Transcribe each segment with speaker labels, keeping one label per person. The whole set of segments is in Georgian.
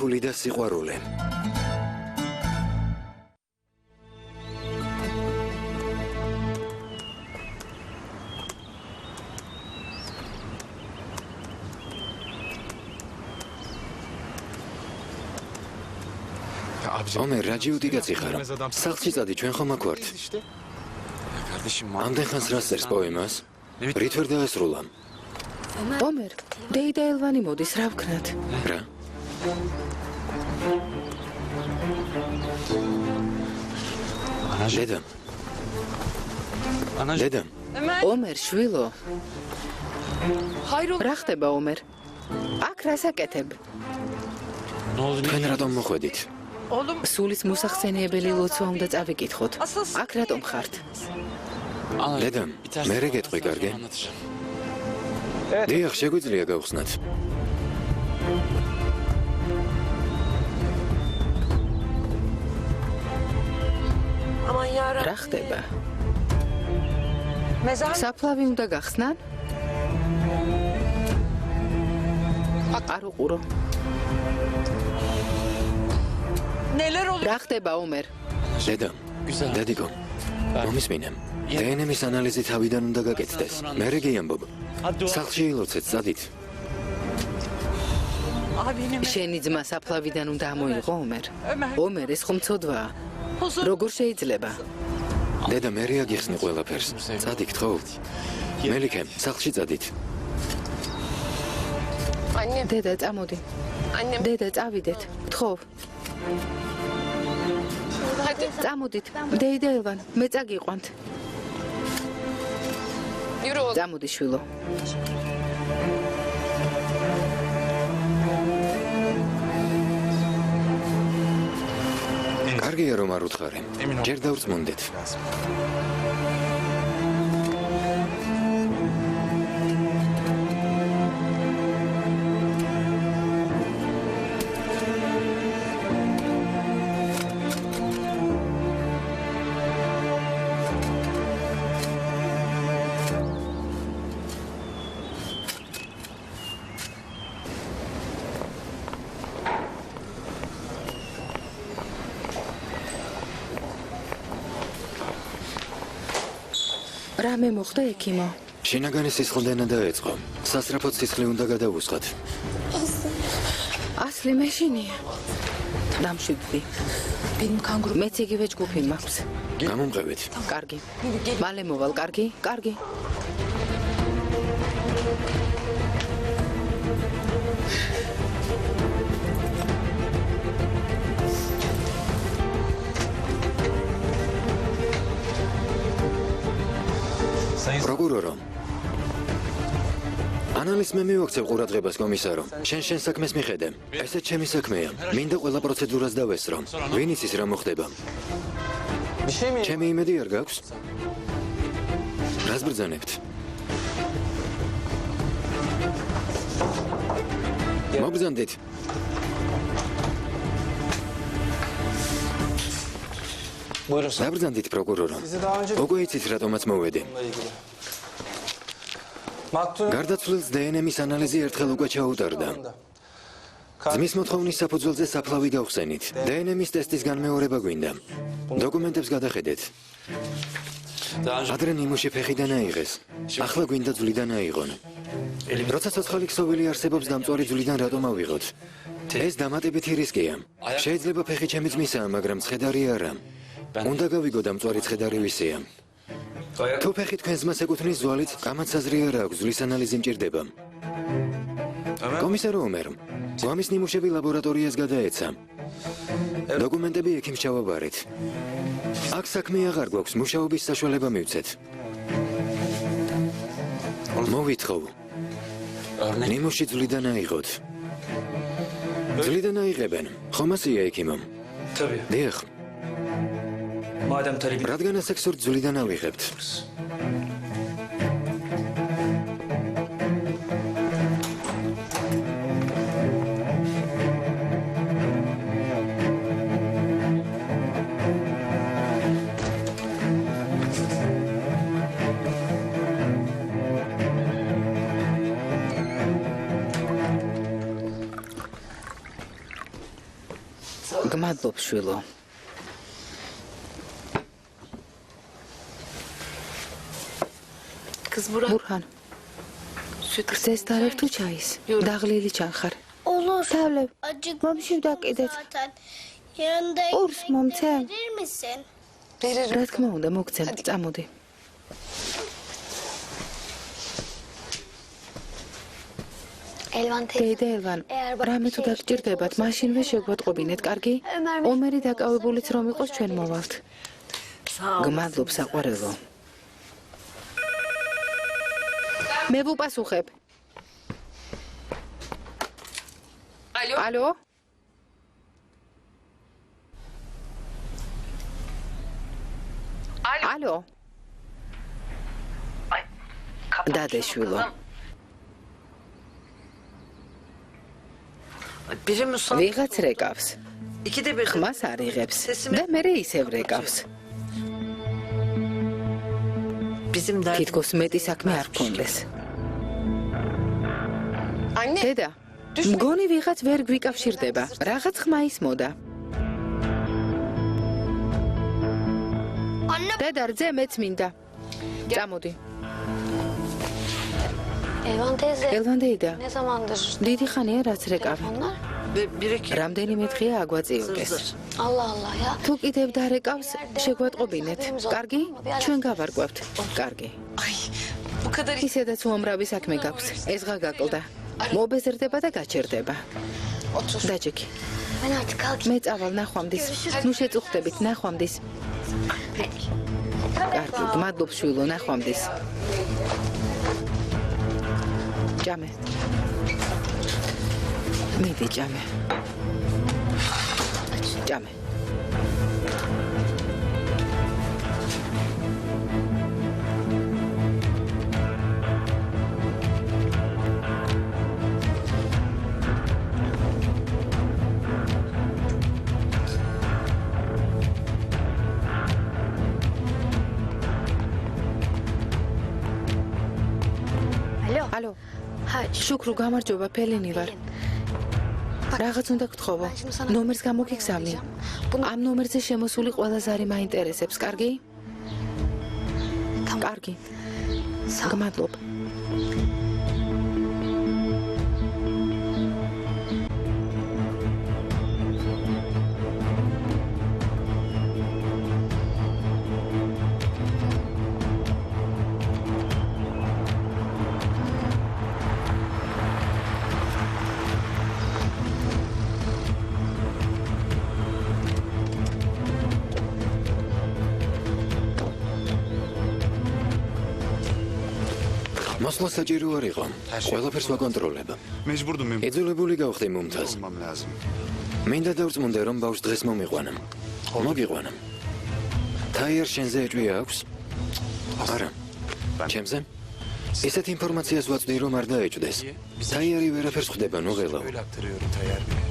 Speaker 1: ფული და სიყვარული. ომერ, რაჯი უდიგაც იხარო. სახლში წადი, ჩვენ ხომ აქ ვართ. ამდენ ხანს რას წერს პოემას? რით ვერ დაესრულა?
Speaker 2: ომერ, დეიდა ელვანი მოდის, რა ვქნათ?
Speaker 1: რა? დედა.
Speaker 2: ომერ, შვილო. რა ხდება, ომერ? აქ რას აკეთებ?
Speaker 1: თქვენ რატომ მოხვედით?
Speaker 2: სულის მოსახსენიებელი ლოცვა უნდა წავიკითხოთ. აქ რატომ ხართ?
Speaker 1: დედა, მე რა გეტყვი, კარგი? დიახ, შეგვიძლია გავხსნათ.
Speaker 2: რა ხდება? საფლავი უნდა გახსნან? არ უყურო. რა ხდება, ომერ?
Speaker 1: დედა, დედიკო, მომისმინე. დნმ-ის ანალიზი თავიდან უნდა გაკეთდეს. მე რა გიამბობ? სახლში ილოცეთ, წადით.
Speaker 2: შენი ძმა საფლავიდან უნდა ამოიღო, ომერ. ომერ, ეს ხომ ცოდვაა. როგორ შეიძლება?
Speaker 1: დედა, მე რა გიხსნი ყველაფერს. წადით, ხო? მელიქე, სახლში წადით.
Speaker 2: დედა, წამოდი. დედა, წავიდეთ. გთხოვ. წამოდით. დეიდა ელვან, მე წაგიყვანთ. წამოდი, შვილო.
Speaker 1: კარგია რომ არ უთხარი. ჯერ დავწმუნდეთ.
Speaker 2: რამე მოხდა, ექიმო?
Speaker 1: შინაგანი სისხლდენა დაეწყო. სასწრაფოდ სისხლი უნდა გადავუსხათ.
Speaker 2: ასლი მეშინია. დამშვიდდი. მეც იგივე ჯგუფი მაქვს.
Speaker 1: გამომყევით.
Speaker 2: კარგი. მალე მოვალ, კარგი? კარგი.
Speaker 1: პროკურორო. ანალიზს მე მივაქცევ ყურადღებას, კომისარო. შენ საქმეს მიხედე. ესეც ჩემი საქმეა. მინდა ყველა პროცედურას დავესწრო. ვინ იცის რა მოხდება? ჩემი იმედი არ გაქვს? რას ბრძანებთ? მოგბრძანდით. დაბრძანდით, პროკურორო. უკვე იცით რატომაც მოვედი. გარდაცვლილს დნმ-ის ანალიზი ერთხელ უკვე ჩაუტარდა. ძმის მოთხოვნის საფუძველზე საფლავი გავხსენით. დნმ-ის ტესტის განმეორება გვინდა. დოკუმენტებს გადახედეთ. ადრე ნიმუში ფეხიდან აიღეს. ახლა გვინდა ძვლიდან აიღონ. როცა ცოცხალი ქსოვილი არსებობს, დამწვარი ძვლიდან რატომ ავიღოთ? ეს დამატებითი რისკია. შეიძლება ფეხი ჩემი ძმისაა, მაგრამ ცხედარი არა. უნდა გავიგო დამწვარი ცხედარი ვისია. თუ ფეხი თქვენ ძმას ეკუთვნის ზვალით, კამათსაზრი არ აქვს, ზვლის ანალიზი მჭირდება. კომისარო ომერ, გვამის ნიმუშები ლაბორატორიას გადაეცა. დოკუმენტები ექიმს ჩავაბარეთ. აქ საქმე აღარ გვაქვს, მუშაობის საშუალება მივცეთ. მოვითხოვ. ნიმუში ძვლიდან აიღოთ. ძვლიდან აიღებენ, ხომ ასეა ექიმო? დიახ. რადგან ასექ სურთ ძვლიდან ავიღებთ?
Speaker 2: გმადლობ შვილო. ბურჰან. გზეს დარევ თუ ჩაის? დაღლილი ჩანხარ.
Speaker 3: Olur.
Speaker 4: Tavlev.
Speaker 3: Acık
Speaker 4: Momşivda gidet.
Speaker 3: zaten. Yanında
Speaker 4: Urs momcem.
Speaker 3: verir misin?
Speaker 2: რა თქმა უნდა, მოგცემ. წამოდი.
Speaker 4: Elvan teyze.
Speaker 2: დეიდა ელვან, რამე თუ გაგჭირდებათ, მაშინვე შეგვატყობინეთ, კარგი? ომერი დაკავებულიც რომ იყოს, ჩვენ მოვალთ. გმადლობ საყვარელო. მე ვუპასუხებ. ალო? ალო? დადეშვილო. ვიღაც რეკავს. ხმას არ იღებს და მერე ისევ რეკავს. თითქოს მეტი საქმე არ გქონდეს. დედა, მგონი ვიღაც ვერ გვიკავშირდება. რაღაც ხმა ისმოდა. დედა, რძე მეც მინდა. წამოდი.
Speaker 4: Elvan teyze.
Speaker 2: ელვან დეიდა,
Speaker 4: Ne zamandır?
Speaker 2: დიდი ხანია რაც რეკავი.
Speaker 4: Onlar?
Speaker 2: რამდენიმე დღეა აგვაწიოკეს.
Speaker 4: Allah Allah ya.
Speaker 2: თუ კიდევ დარეკავს, შეგვატყობინეთ. კარგი? ჩვენ გავარკვევთ. კარგი. ისედაც უამრავი საქმე გაქვს. ეს ღა გაკლდა. მობეზრდება და გაჩერდება. დაჯექი.
Speaker 4: Ben artık kalkayım.
Speaker 2: მე წავალ ნახვამდის. ნუ შეწუხდებით ნახვამდის. კარგი, გმადლობ შვილო, ნახვამდის. ჭამე. მიდი ჭამე. ჭამე.
Speaker 4: Alo.
Speaker 2: ალო,
Speaker 4: Ha,
Speaker 2: შუქრუ გამარჯობა, ფელინი ვარ. რაღაც უნდა გთხოვო. ნომერს გამოგიგზავნი. ამ ნომერზე შემოსული ყველა ზარი მაინტერესებს, კარგი? კარგი. გმადლობ. მოსვლა საჭირო არ იყო. ყველაფერს ვაკონტროლებ.
Speaker 5: مجبوردم
Speaker 2: იძულებული გავხდი მომთას.
Speaker 5: مم لازم
Speaker 2: მინდა დავწმუნდე რომ ბავშვს დღეს მომიყვანამ. მოგიყვანამ. თაიერ შენზე ეჭვი აქვს? არა. ჩემზე? ისეთ ინფორმაციას ვაწვდი რომ არ დაეჭვდეს. თაიერი ვერაფერს ხვდება, ნუ ღელავ.
Speaker 5: öyle aktarıyorum Tayyar Bey.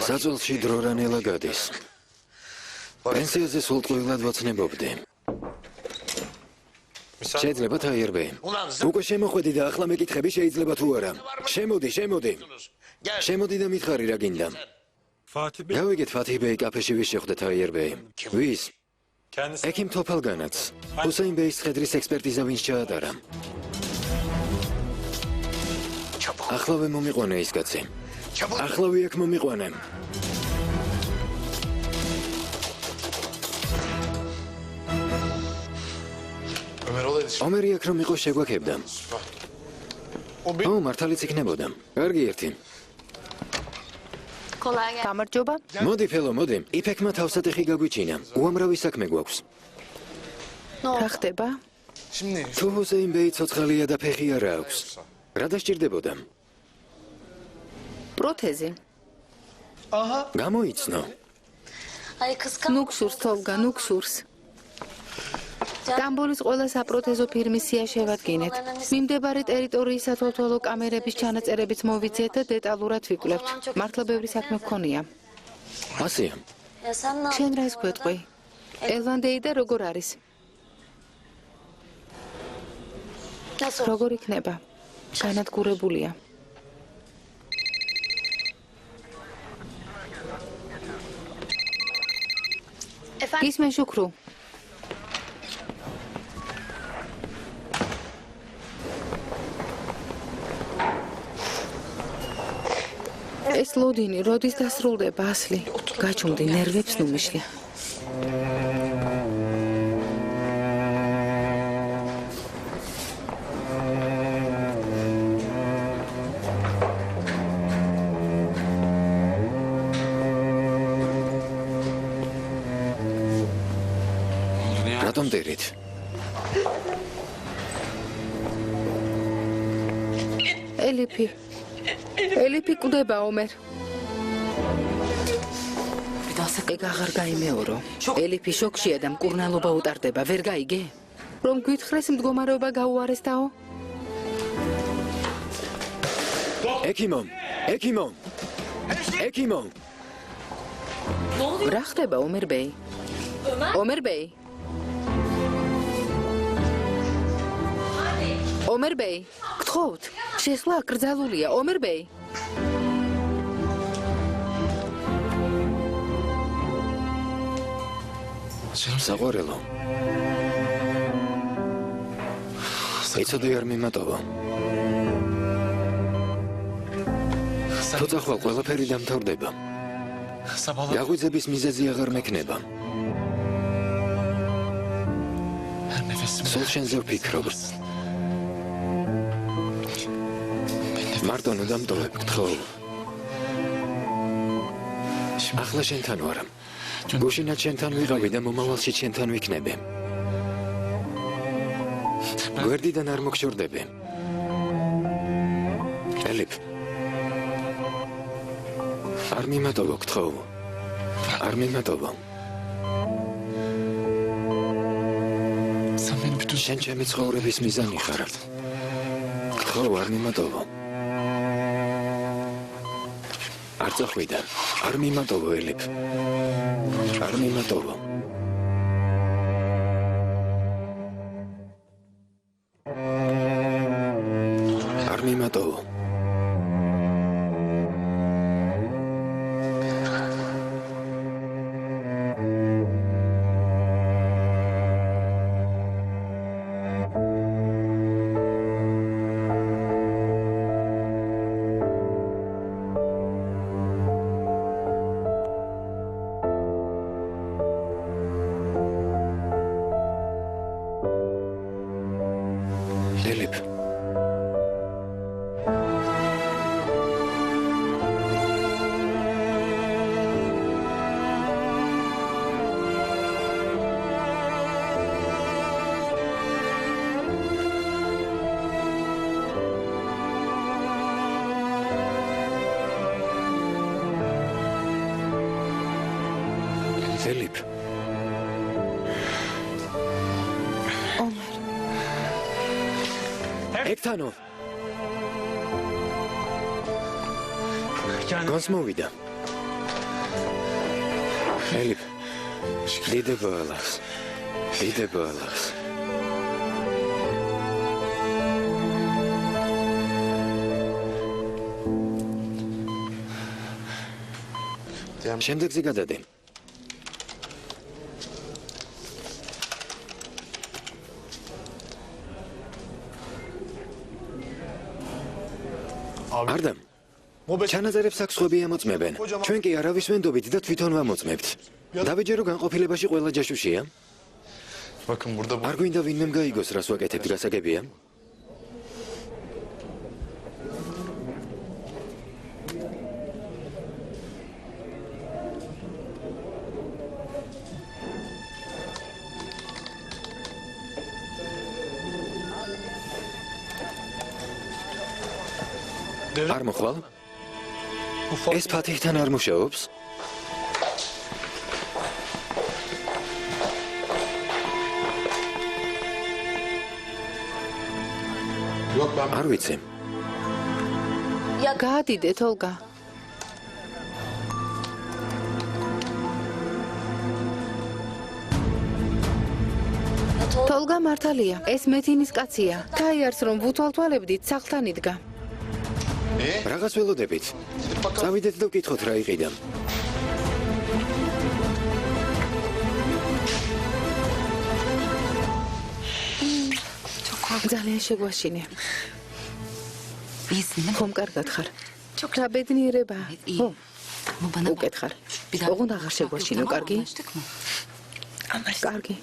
Speaker 2: საწოლში დრო რანელა გადის. პენსიაზე სულ ყოველად ვაცნებობდი. შეიძლება თაიერბე. უკვე შემოხვედი და ახლა მეკითხები შეიძლება თუ არა. შემოდი. შემოდი და მითხარი რა გინდა. გავიგეთ ფათი ბეი კაფეში ვის შეხვდა თაიერბე. ვის? ექიმ თოფალგანაც. ჰუსეინ ბეის ხედრის ექსპერტიზა ვინც ჩაატარა. ახლავე მომიყვანე ის კაცი. ახლავე აქ მომიყვანე. ომერი აქ რომ იყო შეგვაქებდა. ო, მართალიც იქნებოდა. კარგი ერთი.
Speaker 4: kolay gelsin.
Speaker 2: გამარჯობა. მოდი ფელო, მოდი. იფექმა თავსატეხი გაგვიჩინა. უამრავი საქმე გვაქვს. რა ხდება? თუ ჰუსეინ ბეი ცოცხალია და ფეხი არა აქვს. რა დასჭირდებოდა? პროთეზი. გამოიცნო.
Speaker 4: Ay kıskan.
Speaker 2: ნუქსურს თოლგა, ნუქსურს. სტამბოლის ყველა საპროთეზო ფირმის სია შევადგინეთ. მიმდებარე ტერიტორიის სათვალთვალო კამერების ჩანაწერებიც მოვიძიეთ და დეტალურად ვიკვლევთ. მართლა ბევრი საქმე გქონია. ასია.
Speaker 4: Ya sen ne
Speaker 2: შენ რას გვეტყვი? ელვანდეი და როგორ არის?
Speaker 6: როგორ იქნება? განადგურებულია. გისმენ შუქრუ. ეს ლოდინი როდის დასრულდება, ასლი? გაჩუმდი ნერვებს ნუ მიშლი.
Speaker 1: რატომ დერით?
Speaker 6: ელიფი კვდება ომერ. ეგ აღარ გაიმეორო. ელიფი შოქშია და მკურნალობა უტარდება, ვერ გაიგე? რომ გვითხრეს მდგომარეობა გაუარესდაო?
Speaker 1: ექიმო!
Speaker 6: რა ხდება ომერბეი? ომერბეი, გთხოვთ, შესვლა აკრძალულია, ომერბეი.
Speaker 1: საყვარელო. იცოდე არ მიმატოვა. თუცა ხვალ ყველაფერი დამთავრდება. გაღვიძების მიზეზი აღარ მექნება. სულ შენზე ვფიქრობ. მარტო ნუ დამტოვებ, გთხოვ. ახლა შენთან ვარ. გუშინაც შენთან ვიყავი და მომავალში შენთან ვიქნები. გვერდიდან არ მოგშორდები. ელიფ. არ მიმატოვო, გთხოვ. არ მიმატოვო. შენ ჩემი ცხოვრების მიზანი ხარ. გთხოვ, არ მიმატოვო. არ წახვიდა. არ მიმატოვო, ელიფ. არ მიმატოვო. არ მიმატოვო. ელიფ. ელიფ. ექთანო. გონს მოვიდა. ელიფ. დიდება ალას. შემდეგზე გადადე. არდამ. ჩანაწერებს აქ სხვები ამოწმებენ. ჩვენ კი არავის ვენდობით და თვითონ ვამოწმებთ. დავეჯერო განყოფილებაში ყველა ჯაშუშია. არ გვინდა ვინმემ გაიგოს, რას ვაკეთებთ, გასაგებია? არ მოხვალ? ეს ფათიჰთან არ მუშაობს? არ ვიცი.
Speaker 6: გაადიდეთ, ოლგა. თოლგა მართალია, ეს მეთინის კაცია. თაიარს რომ ვუთვალთვალებდით, სახლთან იდგა.
Speaker 1: რაღაც ველოდებით. წავიდეთ და ვკითხოთ რა იყიდა.
Speaker 6: ძალიან შეგვაშინია. ხომ კარგად ხარ? რა ბედნიერება. ხო. უკეთ ხარ. ოღონდ აღარ შეგვაშინო, კარგი? კარგი.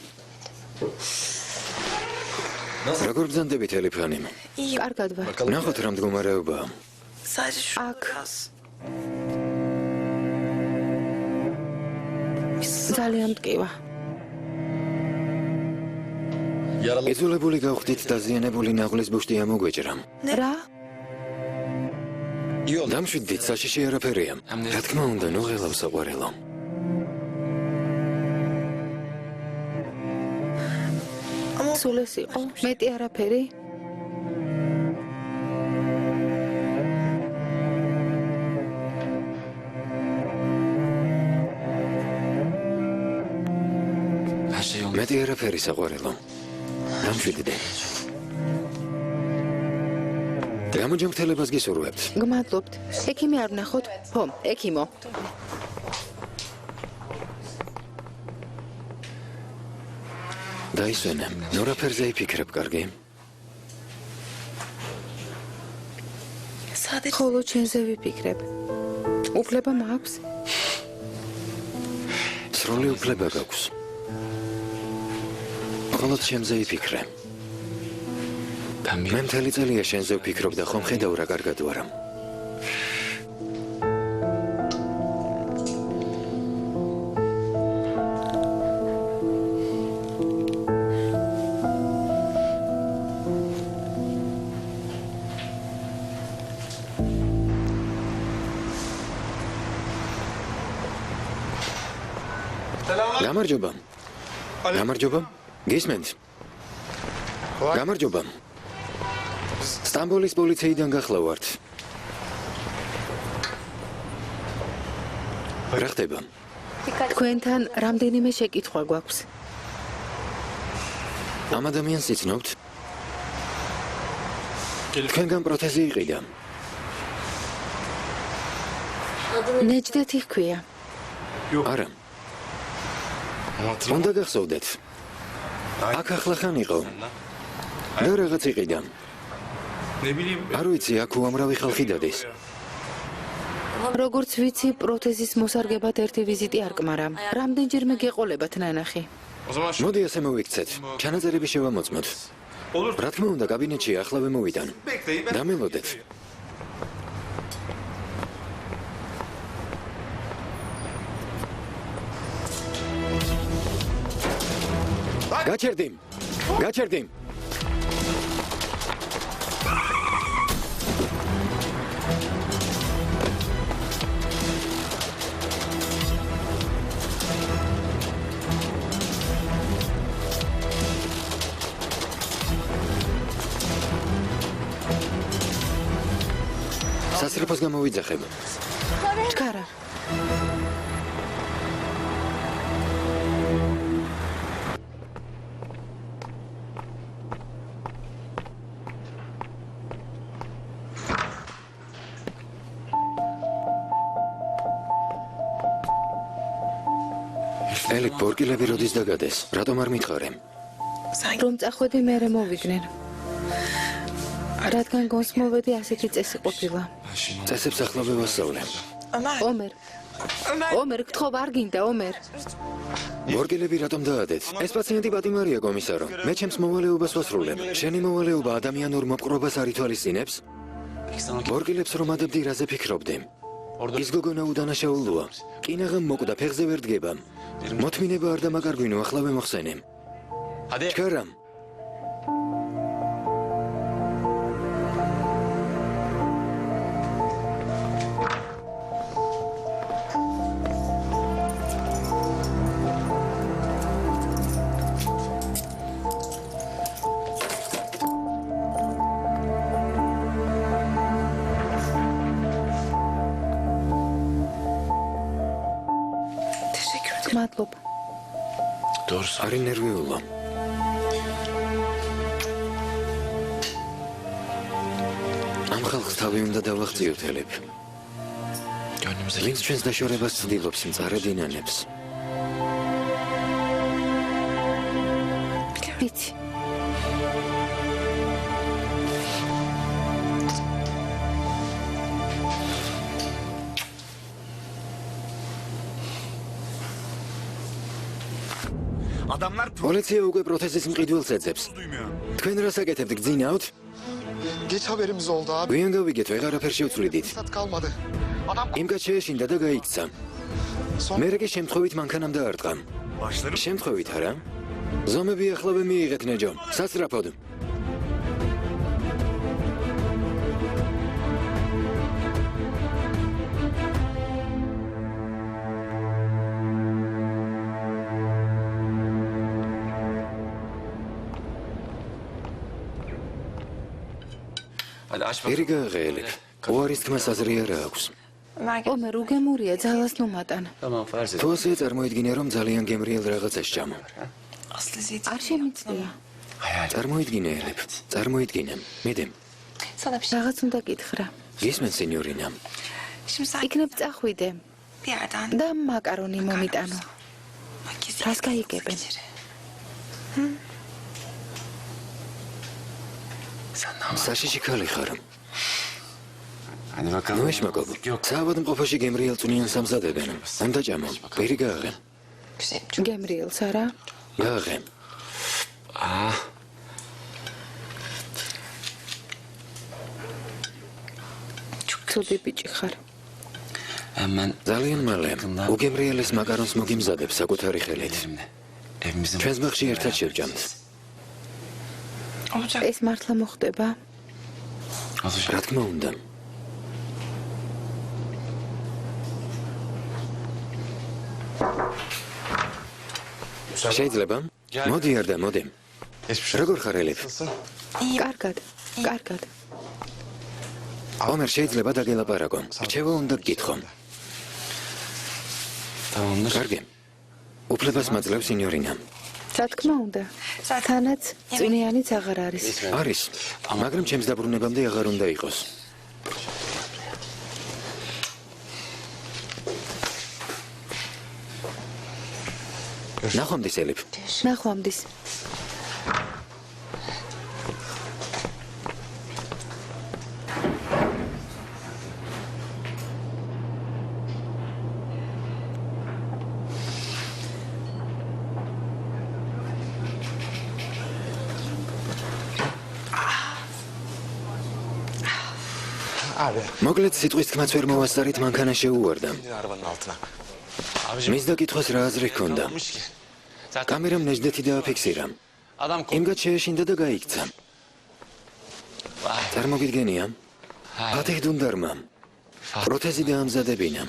Speaker 1: როგორ ბრძანდებით ელიფანი?
Speaker 6: კარგად ვარ.
Speaker 1: ნახოთ რა მდგომარეობაა.
Speaker 6: აქ ძალიან მტკივა.
Speaker 1: ეზოლებული გავხდით დაზიანებული ნაღლის ბუშტი ამოგვეჭრა.
Speaker 6: რა?
Speaker 1: დამშვიდდით, საშიში არაფერია. რა თქმა უნდა, ნუღელავ საყვარელო.
Speaker 6: სულ ეს იყო? მეტი არაფერი?
Speaker 1: მეტი არაფერი საყვარელო. დამშვიდდე. გამოჯანმრთელებას გისურვებთ.
Speaker 6: გმადლობთ. ექიმი არ ვნახოთ? ხო, ექიმო.
Speaker 1: დაისვენე, ნორაფერზე იფიქრებ, კარგი?
Speaker 6: ხოლო ჩვენზე ვიფიქრებ. უფლება მაქვს?
Speaker 1: სრული უფლება გაქვს. ხოლო ჩემზე იფიქრე. მე მთელი წელია შენზე ვფიქრობ და ხომ ხედავ რა კარგად ვარ. გამარჯობა. გამარჯობა. გისმენთ? გამარჯობა. სტამბოლის პოლიციიდან გახლავართ. რა ხდება?
Speaker 6: თქვენთან რამდენიმე შეკითხვა გვაქვს.
Speaker 1: ამ ადამიანს იცნობთ? თქვენგან პროთეზი იყიდა.
Speaker 6: ნეჯდეთი ჰქვია.
Speaker 1: არა. უნდა გახსოვდეთ. აქ ახლა ხან იყო. და რაღაც იყიდა. არ ვიცი, აქ უამრავი ხალხი დადის.
Speaker 6: როგორც ვიცი, პროთეზის მოსარგებად ერთი ვიზიტი არ კმარა. რამდენჯერმე გეყოლებათ ნანახი.
Speaker 1: მოდი ასე მოვიქცეთ. ჩანაწერები შევამოწმოთ. რა თქმა უნდა, კაბინეტში ახლავე მოვიდან. დამელოდეთ. გაჩერდი. გაჩერდი. სასრიფოს გამოვიძახებ.
Speaker 6: ჩქარა.
Speaker 1: ელი ბორკილები როდის დაგადეს? რატომ არ მითხარე?
Speaker 6: რომ წახვედი მერე მოვიდნენ. რადგან გონს მოვედი, ასეთი წესი ყოფილა.
Speaker 1: წესებს ახლა ვევასწავლე.
Speaker 6: ომერ, გთხოვ, არ გინდა, ომერ.
Speaker 1: ბორკილები რატომ დაადეთ? ეს პაციენტი პატიმარია, კომისარო. მე ჩემს მოვალეობას ვასრულებ. შენი მოვალეობა ადამიანურ მოპყრობას არ ითვალისწინებს? ბორკილებს რომ ადებდი, რაზე ფიქრობდი? ის გოგონა უდანაშაულოა. კინაღამ მოკვდა, ფეხზე ვერ დგება. მოთმინება არ დამაკარგვინო, ახლა ვემოხსენე. ჩქარა.
Speaker 6: მადლობა.
Speaker 1: არ ინერვიულო. ამ ხალხს თავი უნდა დავაღწიოთ ელიფ. ვინც ჩვენს დაშორებას ცდილობს მწარე დინანებს.
Speaker 6: ვიცი.
Speaker 5: Adamlar
Speaker 1: პოლიცია უკვე პროთეზის მყიდველს ეძებს.
Speaker 5: duymuyor.
Speaker 1: თქვენ რას აკეთებთ, გძინავთ?
Speaker 7: Geç haberimiz oldu abi.
Speaker 1: გვიან გავიგეთ, ვეღარაფერ შევცვლიდით.
Speaker 7: Fırsat kalmadı. Adam
Speaker 1: იმ კაც შეეშინდა და გაიქცა.
Speaker 7: son
Speaker 1: მერე კი შემთხვევით მანქანამ დაარტყა.
Speaker 5: Başlarım.
Speaker 1: შემთხვევით არა? ზომები ახლავე მიიღეთ ნეჯო. სასწრაფოდ. ერი გააღელებ. უარის თქმას აზრი არა აქვს.
Speaker 6: ომერ უგემურია ძალას ნომატან.
Speaker 1: თუ ასე წარმოიდგინე, რომ ძალიან გემრიელ რაღაცას ჭამო.
Speaker 6: არ შემიძლია.
Speaker 1: წარმოიდგინე ელიფ. წარმოიდგინე. მიდე.
Speaker 6: რაღაც უნდა გითხრა.
Speaker 1: ისმენ სენიორინა.
Speaker 6: იქნებ წახვიდე და მაკარონი მომიტანო. რას გაიგებენ?
Speaker 1: საშიში ქალი ხარ. ნუ ეშმაკობ. საავად მყოფაში გემრიელ წვნიან სამზადებენ. უნდა ჭამო. პირი გააღე.
Speaker 6: გემრიელს არა?
Speaker 1: გააღე.
Speaker 6: ცუდი ბიჭი ხარ.
Speaker 1: ძალიან მალე უგემრიელის მაკარონს მოგიმზადებს საკუთარი ხელით. ჩვენს ბაღში ერთად შევჭამთ.
Speaker 6: ეს მართლა მოხდება?
Speaker 1: რა თქმა უნდა. შეიძლება? მოდი არდა, მოდი. როგორ ხარ ელიფ?
Speaker 6: კარგად. კარგად.
Speaker 1: ომერ შეიძლება დაგელაპარაკო. რჩევა უნდა გკითხო. კარგი. უფლებას მაძლევს სინიორინა.
Speaker 6: რა თქმა უნდა. თანაც წვნიანიც აღარ არის.
Speaker 1: არის, მაგრამ ჩემს დაბრუნებამდე აღარ უნდა იყოს. ნახვამდის ელიფ.
Speaker 6: ნახვამდის.
Speaker 7: abi.
Speaker 1: მოკლედ სიტყვის თქმაც ვერ მოვასწარით, მანქანა შეუვარდა.
Speaker 7: Arabanın altına.
Speaker 1: მის დაკითხვას რა აზრი ჰქონდა? კამერამ ნეჯდეთი დააფიქსირა. იმგად შეეშინდა და გაიქცა. წარმოგიდგენია? ფათიხ დუნდარმა. პროთეზი დაამზადებინა.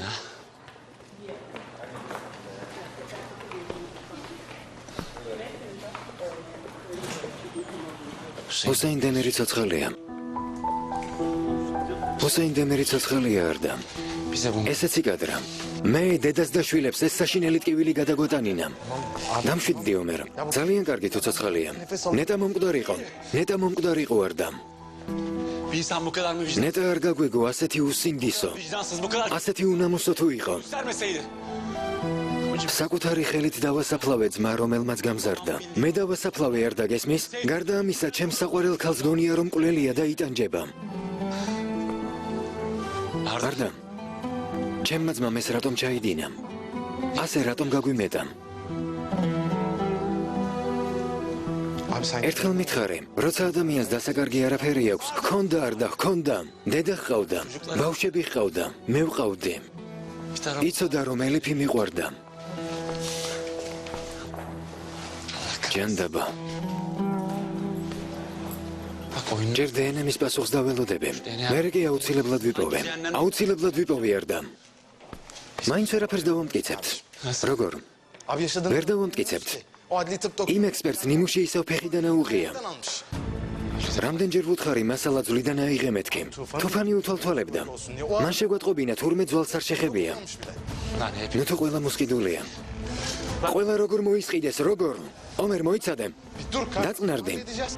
Speaker 1: ჰუსეინ დემერი ცოცხალია. ჰუსეინ დემერი ცოცხალია არდა. ესეც იკადრა. მე დედას და შვილებს ეს საშინელი ტკივილი გადაგვეტანინა. დამშვიდდი ომერ. ძალიან კარგი თუ ცოცხალია. ნეტა მომკვდარიყო. ნეტა მომკვდარიყო არდა.
Speaker 8: Bir insan bu kadar mı
Speaker 1: ნეტა არ გაგვეგო ასეთი უსინდისო.
Speaker 8: vicdansız, bu kadar
Speaker 1: ასეთი უნამოსო თუ იყო.
Speaker 8: göstermeseydi?
Speaker 1: საკუთარი ხელით დავასაფლავე ძმა, რომელმაც გამზარდა. მე დავასაფლავე არ დაგესმის? გარდა ამისა, ჩემს საყვარელ ქალს გონია რომ მკვლელია და იტანჯება. არდა. ჩემმა ძმამ ეს რატომ ჩაიდინა? ასე რატომ გაგვიმეტა?
Speaker 7: Abi sen
Speaker 1: ერთხელ მითხარე, როცა ადამიანს დასაკარგი არაფერი აქვს, ჰქონდა არ და ჰქონდა, დედა ჰყავდა, ბავშვები ჰყავდა, მე ვყავდი. იცოდა რომ ელიფი მიყვარდა. ჯანდაბა. ჯერ დნმ-ის პასუხს დაველოდები. მერე კი აუცილებლად ვიპოვე. აუცილებლად ვიპოვე არდა. მაინც ვერაფერს დავამტკიცებთ. როგორ?
Speaker 7: abi yaşadın.
Speaker 1: ვერ დავამტკიცებთ.
Speaker 7: O adli tıp doktoru
Speaker 1: იმ ექსპერტს ნიმუში ისევ ფეხიდან აუღია.
Speaker 7: almış.
Speaker 1: რამდენჯერ ვუთხარი მასალა ძვლიდან აიღე მეთქი. თუფანი უთვალთვალებდა. მან შეგვატყობინა თურმე ძვალს არ შეხებია. ნუ თუ ყველა მოსყიდულია. ყველა როგორ მოისყიდეს, როგორ? ომერ მოიცადე.
Speaker 7: Dur kardeşim.
Speaker 1: დაწყნარდი.
Speaker 7: Halledeceğiz.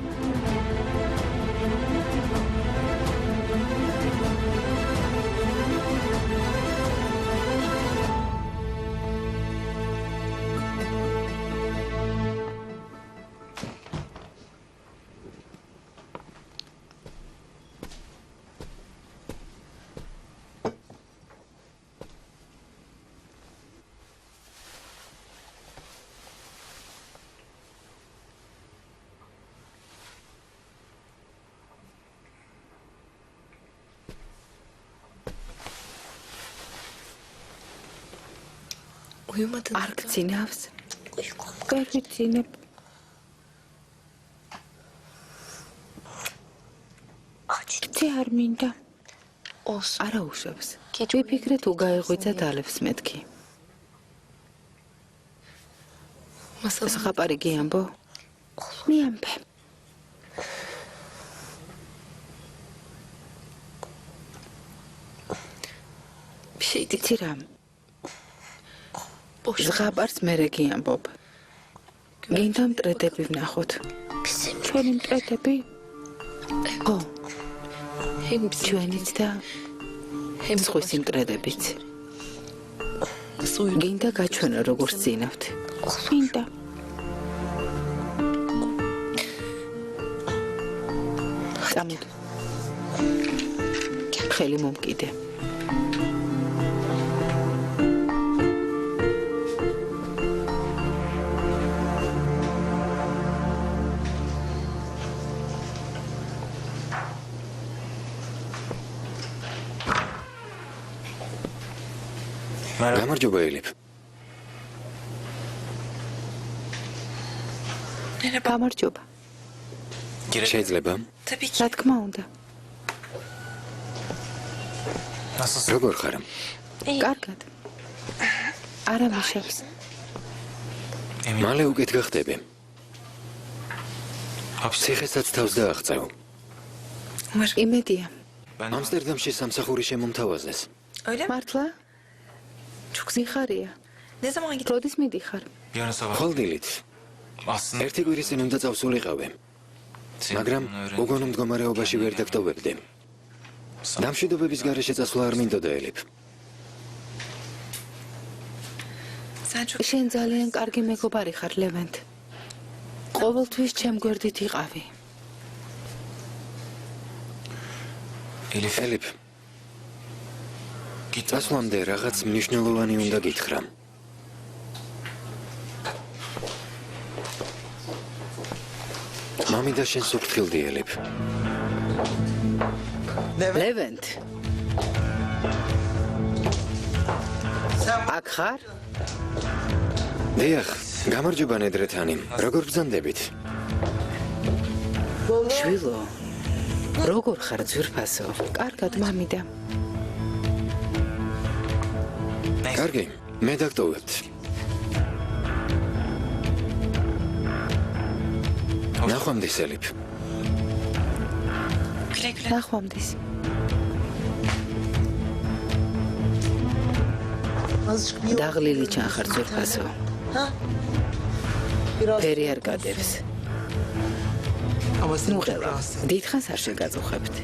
Speaker 9: Uyumadın.
Speaker 6: არ გძინავს? ვერ გძინებ. Ці არ მინდა.
Speaker 9: Olsun.
Speaker 6: არა უშავს. ვიფიქრე თუ გაეღვიძა დალებს მეთქი.
Speaker 9: Masalım.
Speaker 6: ზღაპარი გიამბო? მიამბე.
Speaker 9: Bir şey değil.
Speaker 6: იცი რა?
Speaker 9: Boş.
Speaker 6: ზღაპარს მერე გიამბობ. გინდა მტრედები ვნახოთ.
Speaker 9: Bizim.
Speaker 6: ჩვენი მტრედები? ხო,
Speaker 9: Hem bizim.
Speaker 6: ჩვენიც და
Speaker 9: Hem
Speaker 6: ზღვის მტრედებიც.
Speaker 9: Nasıl uyudun?
Speaker 6: გინდა გაჩვენა როგორ წინავთ. მინდა. წამოდი. ხელი მომკიდე.
Speaker 1: გამარჯობა ელიფ.
Speaker 6: გამარჯობა.
Speaker 1: შეიძლება?
Speaker 9: Tabii ki.
Speaker 6: რა თქმა უნდა.
Speaker 1: როგორ ხარ?
Speaker 6: კარგად. არა მიშავს.
Speaker 1: მალე უკეთ გახდები. ციხესაც თავს დააღწევ.
Speaker 6: იმედია.
Speaker 1: ამსტერდამში სამსახური შემომთავაზეს.
Speaker 9: Öyle mi?
Speaker 6: მართლა? მიხარია.
Speaker 9: Ne zaman gittin?
Speaker 6: როდის მიდიხარ?
Speaker 8: Yarın sabah.
Speaker 1: ხოლდილით.
Speaker 8: Aslında
Speaker 1: ერთი კვირის წინ უნდა წავსულიყავი, მაგრამ უგონო მდგომარეობაში ვერ დაგტოვებდი. დამშვიდობების გარეშე წასვლა არ მინდოდა ელიფ.
Speaker 9: Sen çok
Speaker 6: შენ ძალიან კარგი მეგობარი ხარ, ლევენტ. ყოველთვის ჩემ გვერდით იყავი.
Speaker 8: Elif.
Speaker 1: ელიფ, წასვლამდე რაღაც მნიშვნელოვანი უნდა გითხრა. მამიდა შენს უფრთხილდი ელიფ.
Speaker 6: ლევენტ. აქ ხარ?
Speaker 1: დიახ, გამარჯობა ნედრეთანი. როგორ ბრძანდებით?
Speaker 6: შვილო. როგორ ხარ ძვირფასო? კარგად მამიდა.
Speaker 1: კარგი, მე დაგტოვებთ. ნახვამდის ელიფ.
Speaker 9: güle güle.
Speaker 6: ნახვამდის. დაღლილი ჩანხარ ძვირფასო. ფერი არ გადევს. ნუ ხელა. დიდხანს არ შეგაწუხებთ.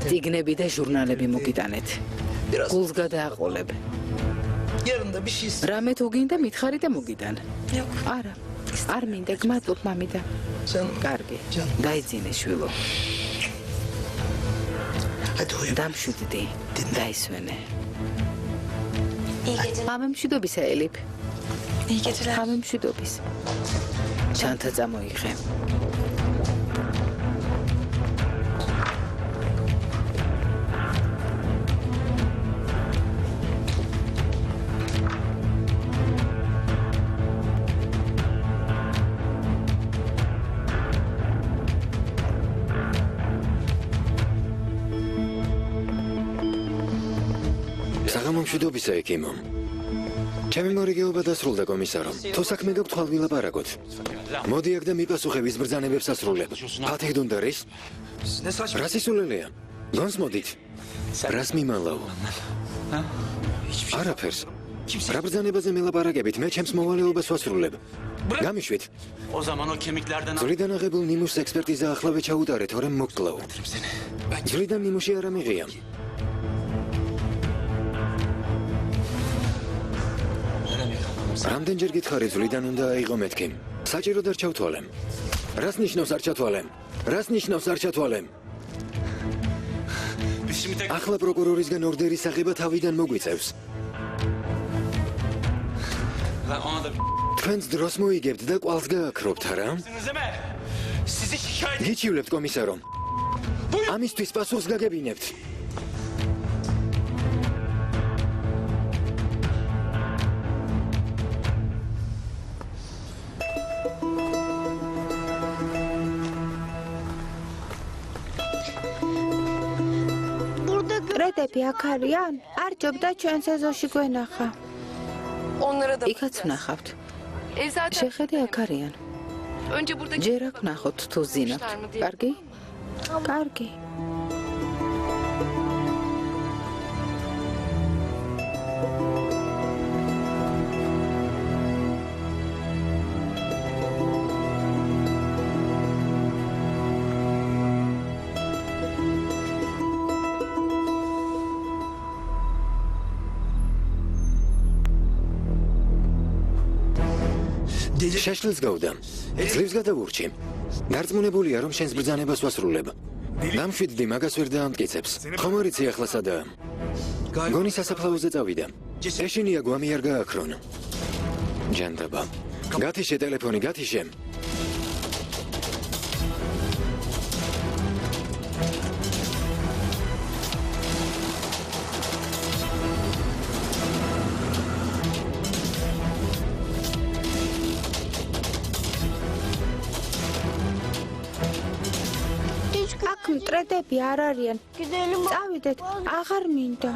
Speaker 6: წიგნები და ჟურნალები მოგიტანეთ. გულს გადააყოლებ. რამე თუ გინდა მითხარი და მოგიტან.
Speaker 9: Yok.
Speaker 6: არა. არ მინდა გმადლობ მამიდა. კარგი. დაიძინე შვილო. დამშვიდდი. დაისვენე.
Speaker 4: İyi geceler.
Speaker 6: ამემშვიდობისა ელიფ.
Speaker 9: İyi geceler.
Speaker 6: ამემშვიდობის. ჩანთა წამოიღე.
Speaker 1: საღამომშვიდობისა ეკიმო. ჩემი მორიგეობა დასრულდა კომისარო. თუ საქმე გაქვთ ხვალ ვილაპარაკოთ. მოდი აქ და მიპასუხების ბრძანებებს ასრულებ. ფათი დუნდარის? რას ისულელია? გონს მოდით. რას მიმალავ? არაფერს. რა ბრძანებაზე მელაპარაკებით? მე ჩემს მოვალეობას ვასრულებ. გამიშვით.
Speaker 8: O zaman o kemiklerden
Speaker 1: ძვლიდან აღებულ ნიმუშს ექსპერტიზა ახლავე ჩაუტარე, თორემ მოგკლავ. ძვლიდან ნიმუში არ ამიღია. რამდენჯერ გითხარი ძვლიდან უნდა აიღო მეთქი? საჭირო და რჩავთვალემ. რას ნიშნავს არ ჩათვალემ? რას ნიშნავს არ ჩათვალემ?
Speaker 8: biz şimdi tek
Speaker 1: ახლა პროკურორისგან ორდერის აღება თავიდან მოგვიწევს.
Speaker 8: ben ona da
Speaker 1: თქვენს დროს მოიგებთ და კვალს გააქრობთ, არა?
Speaker 8: izleme. Sizi şikayet
Speaker 1: გიჩივლებ კომისარო. ამისთვის პასუხს გაგებინებთ.
Speaker 6: მტრედები აქ არიან? არ ჯობდა ჩვენ სეზონში გვენახა. იქაც ვნახავთ. შეხედე აქ არიან. ჯერ აქ ვნახოთ თუ ზინავთ. კარგი? კარგი.
Speaker 1: შეშლილს გავდამ. ძლივს გადავურჩი. დარწმუნებულია, რომ შენს ბრძანებას ვასრულებ. დამშვიდდი, მაგას ვერ დაამტკიცებს. ხომ არ იცი ახლა სადაა? გონი სასაფლაოზე წავიდა. ეშინია გვამი არ გააქრონ. ჯანდაბა. გათიშე ტელეფონი, გათიშე.
Speaker 6: მტრედები არ არიან. წავიდეთ, აღარ მინდა.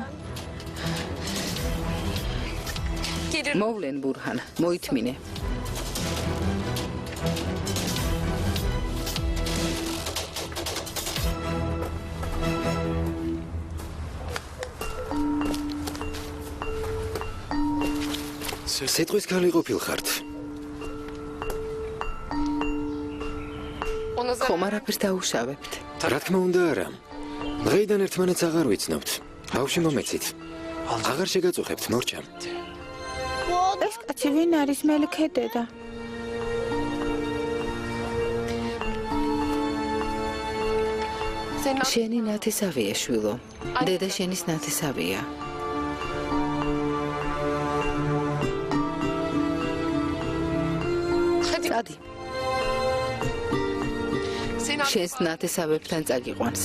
Speaker 6: მოვლენ ბურჰან, მოითმინე.
Speaker 1: სიტყვის ქალი ყოფილხართ.
Speaker 6: ხომ არაფერს დაუშავებთ.
Speaker 1: რა თქმა უნდა არა. დღეიდან ერთმანეთს აღარ ვიცნობთ. ბავშვი მომეცით. აღარ შეგაწუხებთ, მორჩა.
Speaker 6: ეს კაცი ვინ არის მელიქე დედა? შენი ნათესავია შვილო. დედა შენის ნათესავია. წადი. შენს ნათესავებთან წაგიყვანს.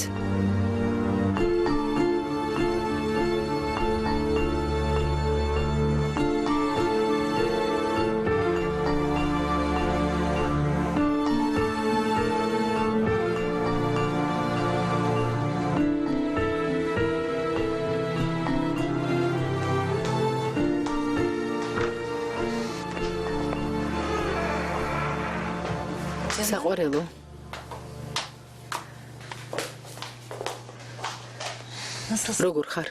Speaker 6: საყვარელო. როგორ ხარ?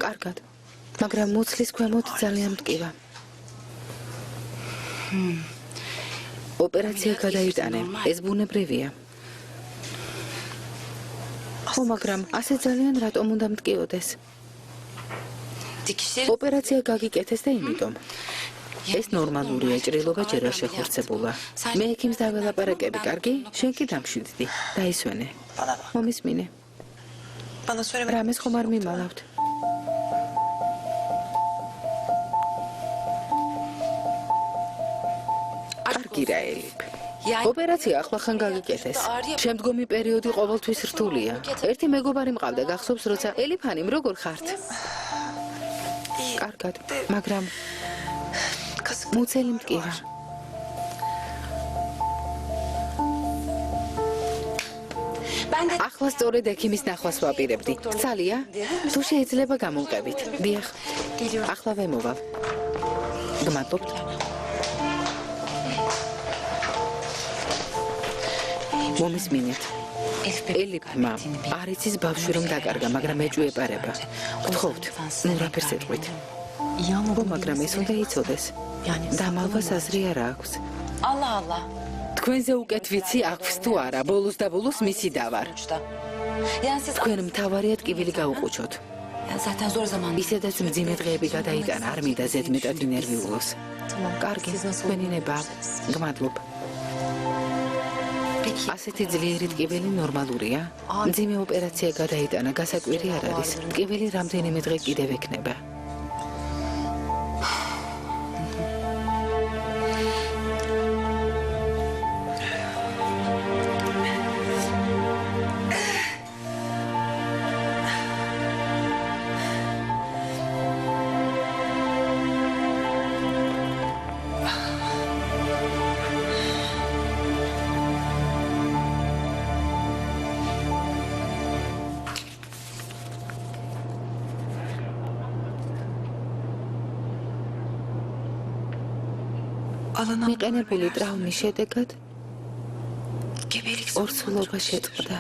Speaker 6: კარგად. მაგრამ მუცლის ქვემოთ ძალიან მტკივა. ოპერაცია გადაიტანე. ეს ბუნებრივია. ხო, მაგრამ ასე ძალიან რატომ უნდა მტკიოდეს? ოპერაცია გაგიკეთეს და იმიტომ. ეს ნორმალურია, ჭრილობა ჯერ არ შეხორცებულა. მე ექიმს დაველაპარაკები, კარგი? შენ კი დამშვიდდი. დაისვენე. მომისმინე. რამეს ხომ არ მიმალავთ? კარგი რა ელიფ. ოპერაცია ახლახან გაგიკეთეს. შემდგომი პერიოდი ყოველთვის რთულია. ერთი მეგობარი მყავდა, გახსოვს, როცა ელიფანიმ როგორ ხართ? კარგად, მაგრამ მუცელი მტკივა. ახლა სწორედ ექიმის ნახვას ვაპირებდი. ცალია? თუ შეიძლება გამოვყევით. დიახ. ახლა ვემოვალ. გმადლობთ. მომისმინეთ. ელიფმა არ იცის ბავშვი რომ დაკარგა, მაგრამ ეჭვი ეპარება. გთხოვთ, ნუ რაფერს ეტყვით. მაგრამ ეს უნდა იცოდეს. დამალვას აზრი არ აქვს.
Speaker 10: ალა.
Speaker 6: თქვენზე უკეთ ვიცი აქვს თუ არა, ბოლოს და ბოლოს მისი დავარ. თქვენ მთავარია ტკივილი გაუყუჩოთ. ისედაც მძიმე დღეები გადაიტანა, არ მინდა ზედმეტად ინერვიულოს. კარგი, თქვენი ნება. გმადლობ. ასეთი ძლიერი ტკივილი ნორმალურია? მძიმე ოპერაცია გადაიტანა, გასაკვირი არ არის. ტკივილი რამდენიმე დღე კიდევ ექნება. მიყენებული ტრავმის შედეგად ორსულობა შეწყდა.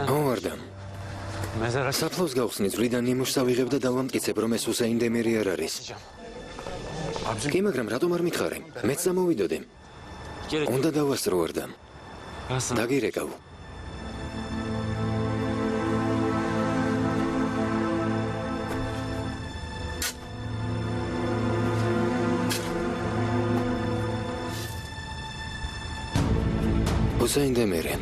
Speaker 1: ავარდამ. საფლავს გავხსნით, ვლიდან ნიმუშს ავიღებ და დავამტკიცებ, რომ ეს უსაინ დემერი არ არის. კი, მაგრამ რატომ არ მითხარი? მეც დამოვიდოდი. უნდა დავასწრო ვარდამ. დაგირეკავ. უსაინ დემერი.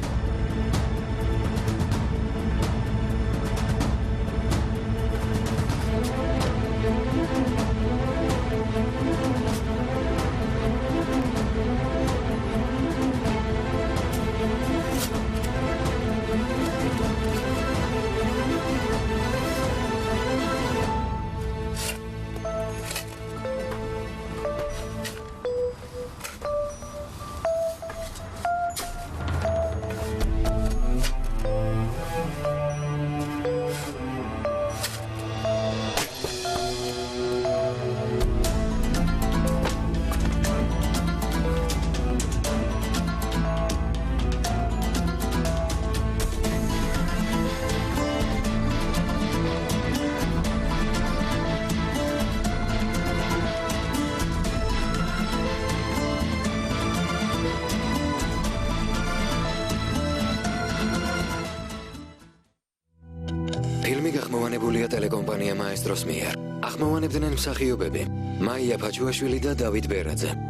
Speaker 1: ფილმი გახმოვანებულია ტელეკომპანია მაესტროს მიერ. ახმოვანებდნენ მსახიობები: მაია ფაჩუაშვილი და დავით ბერაძე.